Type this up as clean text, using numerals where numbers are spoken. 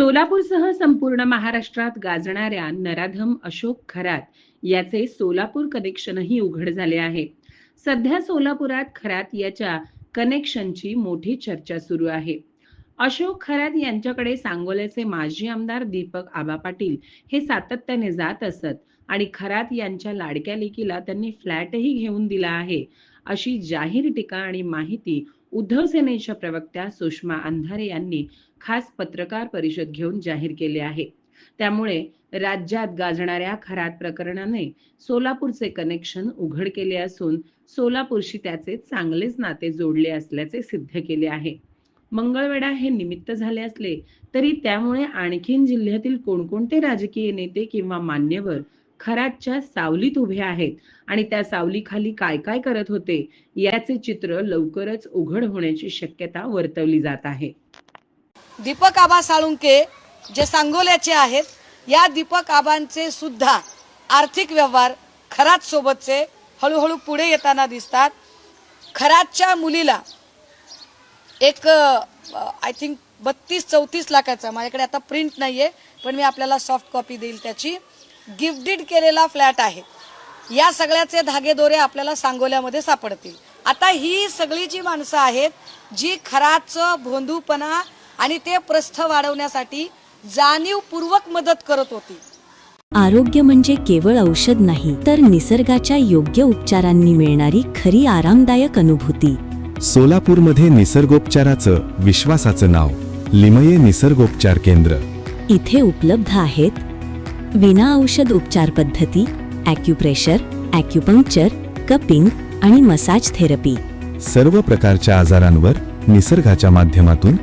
सोलापूरसह संपूर्ण महाराष्ट्रात गाजणाऱ्या नराधम अशोक खरात याचे सोलापूर कनेक्शनही उघड झाले आहे. सध्या सोलापुरात खरात याच्या कनेक्शनची मोठी चर्चा सुरू आहे. अशोक खरात यांच्याकडे सांगोल्याचे माजी आमदार दीपक आबा पाटील हे सातत्याने जात असत आणि खरात यांच्या लाडक्या लेकीला त्यांनी फ्लॅटही घेऊन दिला आहे, अशी जाहीर टीका आणि माहिती उद्धव सेनेच्या प्रवक्त्या सुषमा अंधारे यांनी खास पत्रकार परिषद घेऊन जाहीर केले आहे. त्यामुळे राज्यात गाजणाऱ्या खरात प्रकरणाने सोलापूरचे कनेक्शन उघड केले असून सोलापूरशी त्याचे चांगलेच नाते जोडले असल्याचे सिद्ध केले आहे. मंगळवेढा हे निमित्त झाले असले तरी त्यामुळे आणखीन जिल्ह्यातील कोणकोणते राजकीय नेते किंवा मान्यवर खरातच्या सावलीत उभे आहेत आणि त्या सावलीखाली काय काय करत होते याचे चित्र लवकरच उघड होण्याची शक्यता वर्तवली जात आहे. दीपक आबा साळुंके जे सांगोल्याचे आहेत, या दीपक आबांचे सुद्धा आर्थिक व्यवहार खरात सोबतचे हळूहळू पुढे येताना दिसतात. खरातच्या मुलीला एक आय थिंक 32-34 लाखाचा, माझ्याकडे आता प्रिंट नाहीये पण मी आपल्याला सॉफ्ट कॉपी देईल त्याची, गिफ्टेड केलेला फ्लॅट आहे. या सगळ्याचे धागेदोरे आपल्याला सांगोल्यामध्ये सापडतील. आता ही सगळी जी माणसं आहेत जी खराचं भोंदूपणा आणि ते प्रस्थ वाढवण्यासाठी जाणीवपूर्वक मदत करत होती. आरोग्य म्हणजे केवळ औषध नाही, तर निसर्गाच्या योग्य उपचारांनी मिळणारी खरी आरामदायक अनुभूती. सोलापूरमध्ये निसर्गोपचाराचं विश्वासाचं नाव लिमये निसर्गोपचार केंद्र. इथे उपलब्ध आहेत विना औषध उपचार पद्धती, ॲक्युप्रेशर, ॲक्युपंक्चर, कपिंग आणि मसाज थेरपी. सर्व प्रकारच्या आजारांवर निसर्गाच्या माध्यमातून